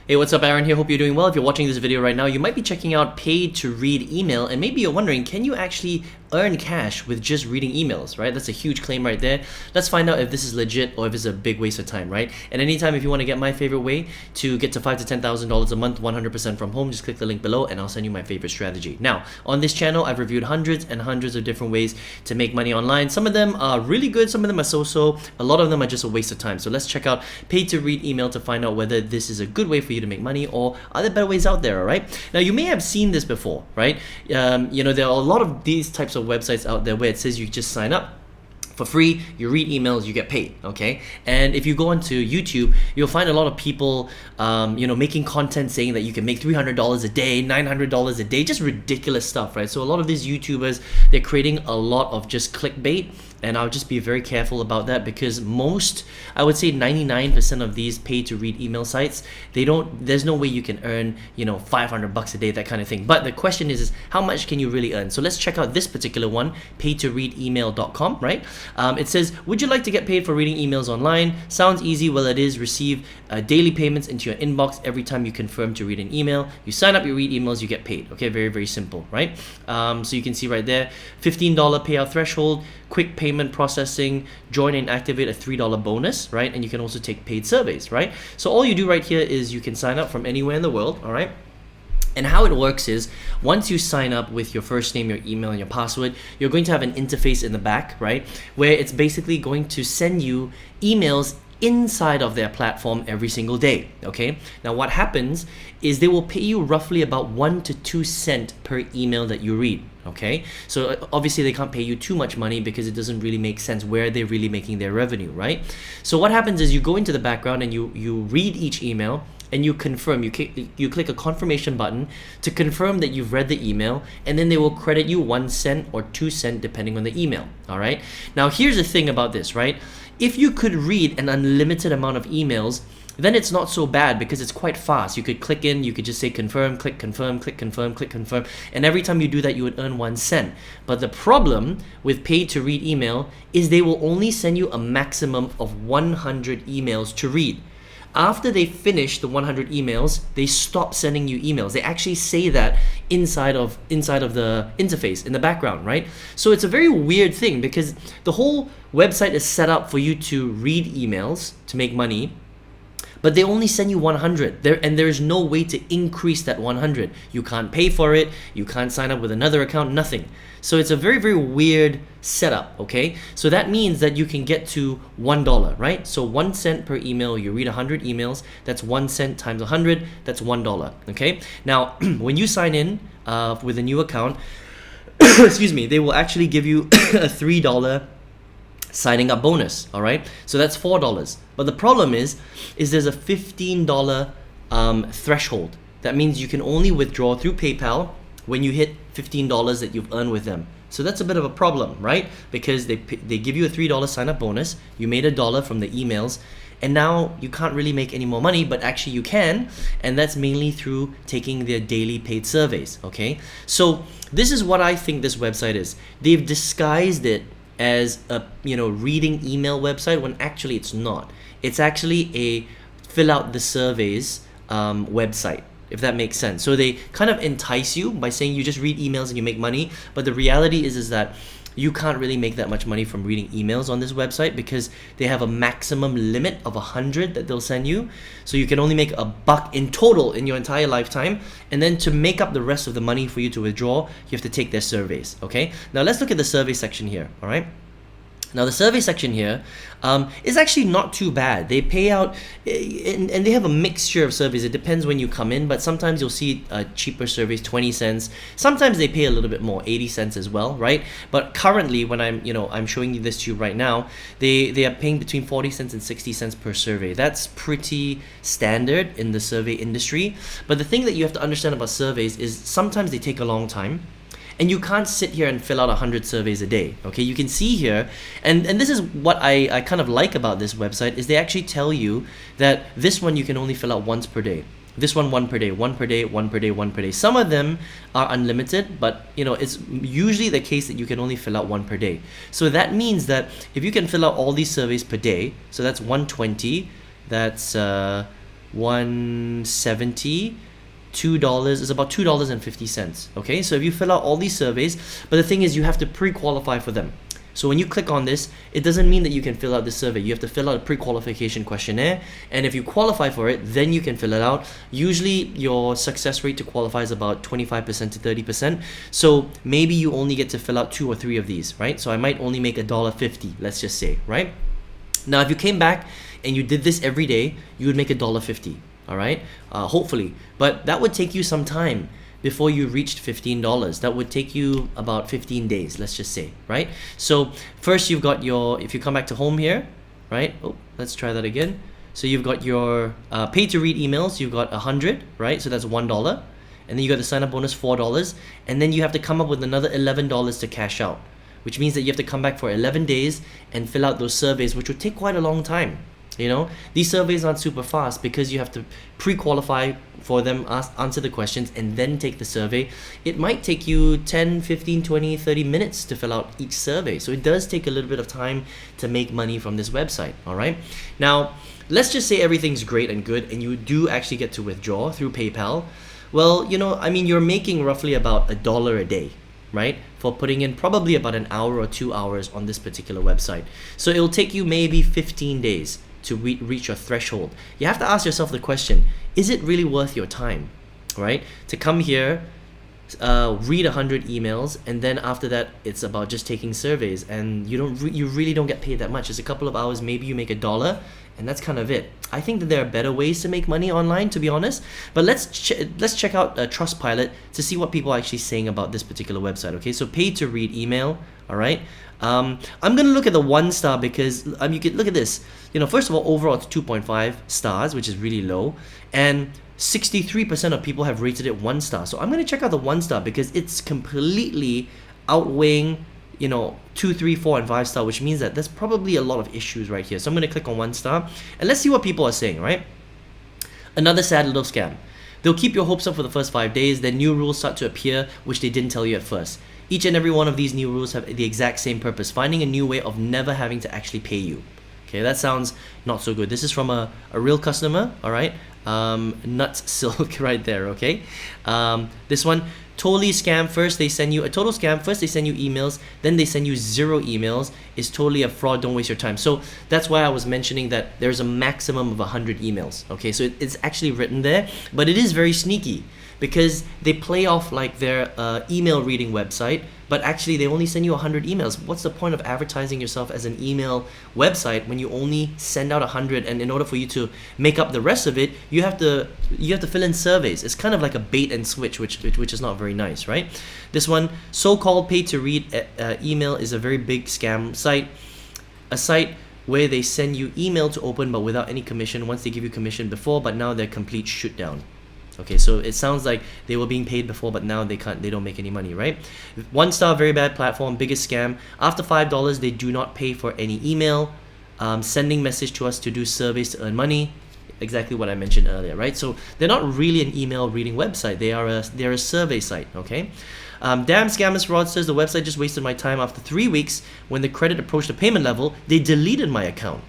Hey, what's up, Aaron here? Hope you're doing well. If you're watching this video right now, you might be checking out paid to read email, and maybe you're wondering, can you actually earn cash with just reading emails, right? That's a huge claim right there. Let's find out if this is legit or if it's a big waste of time, right? And anytime, if you want to get my favorite way to get to $5,000 to $10,000 a month, 100% from home, just click the link below and I'll send you my favorite strategy. Now, on this channel, I've reviewed hundreds and hundreds of different ways to make money online. Some of them are really good, some of them are so-so. A lot of them are just a waste of time. So let's check out paid to read email to find out whether this is a good way for you to make money, or are there better ways out there, all right? Now, you may have seen this before, right? You know, there are a lot of these types of websites out there where it says you just sign up for free, you read emails, you get paid, okay? And if you go onto YouTube, you'll find a lot of people, you know, making content saying that you can make $300 a day, $900 a day, just ridiculous stuff, right? So a lot of these YouTubers, they're creating a lot of just clickbait, and I'll just be very careful about that because most, I would say 99% of these paid to read email sites, there's no way you can earn, you know, $500 a day, that kind of thing. But the question is how much can you really earn? So let's check out this particular one, paidtoreademail.com, right? It says, would you like to get paid for reading emails online? Sounds easy. Well, it is. Receive daily payments into your inbox every time you confirm to read an email. You sign up, you read emails, you get paid. Okay, very, very simple, right? So you can see right there, $15 payout threshold, quick payment processing, join and activate a $3 bonus, right? And you can also take paid surveys, right? So all you do right here is you can sign up from anywhere in the world, all right? And how it works is, once you sign up with your first name, your email, and your password, you're going to have an interface in the back, right? Where it's basically going to send you emails inside of their platform every single day, okay? Now what happens is they will pay you roughly about 1 to 2 cents per email that you read, okay? So obviously they can't pay you too much money because it doesn't really make sense where they're really making their revenue, right? So what happens is you go into the background and you read each email, and you confirm, you click a confirmation button to confirm that you've read the email, and then they will credit you 1 cent or 2 cents depending on the email, all right? Now here's the thing about this, right? If you could read an unlimited amount of emails, then it's not so bad because it's quite fast. You could click in, you could just say confirm, click confirm, click confirm, click confirm, and every time you do that, you would earn 1 cent. But the problem with paid to read email is they will only send you a maximum of 100 emails to read. After they finish the 100 emails, they stop sending you emails. They actually say that inside of the interface in the background, right? So it's a very weird thing because the whole website is set up for you to read emails to make money, but they only send you 100 there, and there's no way to increase that 100. You can't pay for it, you can't sign up with another account, nothing. So it's a very, very weird setup, okay? So that means that you can get to $1, right? So 1 cent per email, you read 100 emails, that's 1 cent times 100, that's $1, okay? Now, when you sign in with a new account, excuse me, they will actually give you a $3 signing up bonus, all right? So that's $4. But the problem is there's a $15 threshold. That means you can only withdraw through PayPal when you hit $15 that you've earned with them. So that's a bit of a problem, right? Because they give you a $3 sign up bonus, you made $1 from the emails, and now you can't really make any more money, but actually you can, and that's mainly through taking their daily paid surveys, okay? So this is what I think this website is. They've disguised it as a, you know, reading email website when actually it's not. It's actually a fill out the surveys website, if that makes sense. So they kind of entice you by saying you just read emails and you make money, but the reality is that you can't really make that much money from reading emails on this website because they have a maximum limit of 100 that they'll send you. So you can only make $1 in total in your entire lifetime, and then to make up the rest of the money for you to withdraw, you have to take their surveys, okay? Now let's look at the survey section here, all right? Now the survey section here is actually not too bad. They pay out, and they have a mixture of surveys. It depends when you come in, but sometimes you'll see cheaper surveys, 20 cents. Sometimes they pay a little bit more, 80 cents as well, right? But currently, when I'm showing you this to you right now, they are paying between 40 cents and 60 cents per survey. That's pretty standard in the survey industry. But the thing that you have to understand about surveys is sometimes they take a long time. And you can't sit here and fill out 100 surveys a day, okay? You can see here, and this is what I kind of like about this website, is they actually tell you that this one you can only fill out once per day. This one per day, one per day, one per day, one per day. Some of them are unlimited, but you know, it's usually the case that you can only fill out one per day. So that means that if you can fill out all these surveys per day, so that's 120, that's 170, $2 is about $2.50. Okay, so if you fill out all these surveys, but the thing is you have to pre-qualify for them. So when you click on this, it doesn't mean that you can fill out the survey. You have to fill out a pre-qualification questionnaire, and if you qualify for it, then you can fill it out. Usually your success rate to qualify is about 25% to 30%. So maybe you only get to fill out 2 or 3 of these, right? So I might only make $1.50, let's just say, right? Now, if you came back and you did this every day, you would make $1.50, all right? Hopefully, but that would take you some time before you reached $15. That would take you about 15 days, let's just say, right? So first you've got your, if you come back to home here, right? Oh, let's try that again. So you've got your pay to read emails, you've got 100, right? So that's $1. And then you got the sign up bonus, $4. And then you have to come up with another $11 to cash out, which means that you have to come back for 11 days and fill out those surveys, which would take quite a long time. You know, these surveys aren't super fast because you have to pre-qualify for them, answer the questions, and then take the survey. It might take you 10, 15, 20, 30 minutes to fill out each survey. So it does take a little bit of time to make money from this website, all right? Now, let's just say everything's great and good and you do actually get to withdraw through PayPal. Well, you know, I mean, you're making roughly about $1 a day, right? For putting in probably about an hour or 2 hours on this particular website. So it'll take you maybe 15 days to reach your threshold. You have to ask yourself the question, is it really worth your time, right? To come here, read 100 emails, and then after that, it's about just taking surveys, and you really don't get paid that much. It's a couple of hours, maybe you make $1, and that's kind of it. I think that there are better ways to make money online, to be honest. But let's check out Trustpilot to see what people are actually saying about this particular website. Okay, so pay to read email. All right. I'm gonna look at the 1 star because you can look at this. You know, first of all, overall it's 2.5 stars, which is really low, and 63% of people have rated it 1 star. So I'm gonna check out the 1 star because it's completely outweighing, you know, 2, 3, 4, and 5 star, which means that there's probably a lot of issues right here. So I'm gonna click on 1 star and let's see what people are saying, right? Another sad little scam. They'll keep your hopes up for the first 5 days, then new rules start to appear, which they didn't tell you at first. Each and every one of these new rules have the exact same purpose, finding a new way of never having to actually pay you. Okay, that sounds not so good. This is from a real customer, all right? Nuts silk right there, okay? This one, totally scam. First they send you a total scam. First they send you emails, then they send you 0 emails. It's totally a fraud. Don't waste your time. So that's why I was mentioning that there's a maximum of 100 emails. Okay, so it's actually written there, but it is very sneaky because they play off like their email reading website, but actually they only send you 100 emails. What's the point of advertising yourself as an email website when you only send out 100, and in order for you to make up the rest of it, you have to fill in surveys. It's kind of like a bait and switch, which is not very nice, right? This one, so-called pay to read email, is a very big scam site. A site where they send you email to open but without any commission. Once they give you commission before, but now they're complete shoot down. Okay, so it sounds like they were being paid before, but now they don't make any money, right? 1 star, very bad platform, biggest scam. After $5, they do not pay for any email, sending message to us to do surveys to earn money. Exactly what I mentioned earlier, right? So they're not really an email reading website. They're a survey site, okay? Damn scammers fraudsters, the website just wasted my time. After 3 weeks, when the credit approached the payment level, they deleted my account.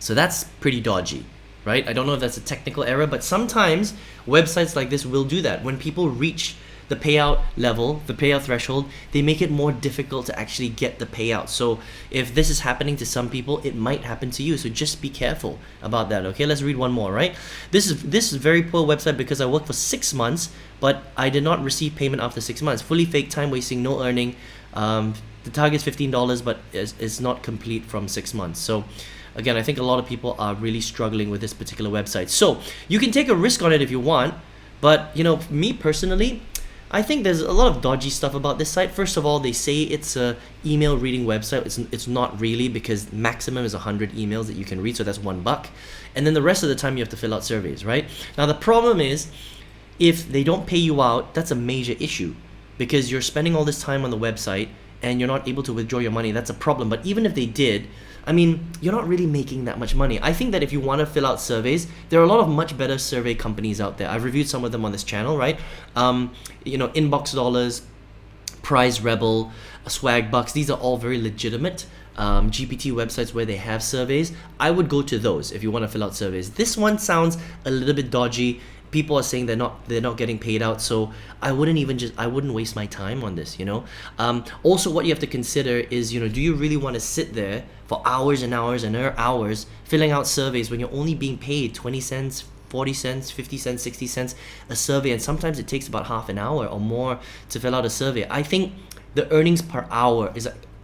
So that's pretty dodgy, right? I don't know if that's a technical error, but sometimes websites like this will do that. When people reach the payout level, the payout threshold, they make it more difficult to actually get the payout. So if this is happening to some people, it might happen to you. So just be careful about that, okay? Let's read one more, right? This is a very poor website because I worked for 6 months, but I did not receive payment after 6 months. Fully fake, time wasting, no earning. The target is $15, but it's not complete from 6 months. So again, I think a lot of people are really struggling with this particular website. So you can take a risk on it if you want, but you know, me personally, I think there's a lot of dodgy stuff about this site. First of all, they say it's a email reading website. It's not really, because maximum is 100 emails that you can read, so that's $1. And then the rest of the time you have to fill out surveys, right? Now the problem is, if they don't pay you out, that's a major issue, because you're spending all this time on the website and you're not able to withdraw your money. That's a problem. But even if they did, I mean, you're not really making that much money. I think that if you want to fill out surveys, there are a lot of much better survey companies out there. I've reviewed some of them on this channel, right? You know, Inbox Dollars, Prize Rebel, Swag Bucks, these are all very legitimate GPT websites where they have surveys, I would go to those if you want to fill out surveys. This one sounds a little bit dodgy. People are saying they're not getting paid out, so I wouldn't waste my time on this, you know. Also, what you have to consider is, you know, do you really want to sit there for hours and hours and hours filling out surveys when you're only being paid 20 cents, 40 cents, 50 cents, 60 cents a survey, and sometimes it takes about half an hour or more to fill out a survey. I think the earnings per hour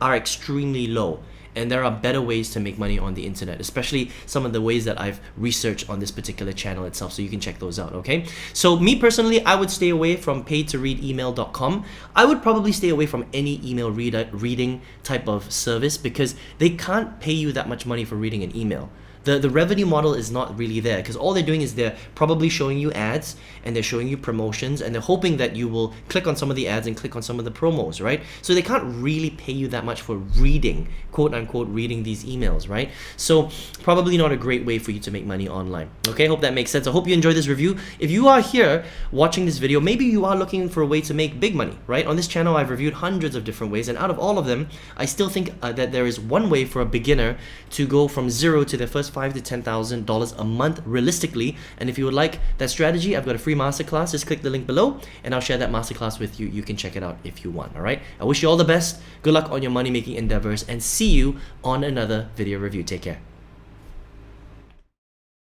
are extremely low. And there are better ways to make money on the internet, especially some of the ways that I've researched on this particular channel itself, so you can check those out, okay? So me personally, I would stay away from paid-to-read-email.com. I would probably stay away from any email reading type of service because they can't pay you that much money for reading an email. The revenue model is not really there because all they're doing is they're probably showing you ads and they're showing you promotions and they're hoping that you will click on some of the ads and click on some of the promos, right? So they can't really pay you that much for reading, quote unquote, reading these emails, right? So probably not a great way for you to make money online. Okay, hope that makes sense. I hope you enjoyed this review. If you are here watching this video, maybe you are looking for a way to make big money, right? On this channel, I've reviewed hundreds of different ways, and out of all of them, I still think that there is one way for a beginner to go from zero to their first $5,000 to $10,000 a month realistically. And if you would like that strategy, I've got a free masterclass. Just click the link below and I'll share that masterclass with you. You can check it out if you want. All right, I wish you all the best. Good luck on your money making endeavors and see you on another video review. Take care.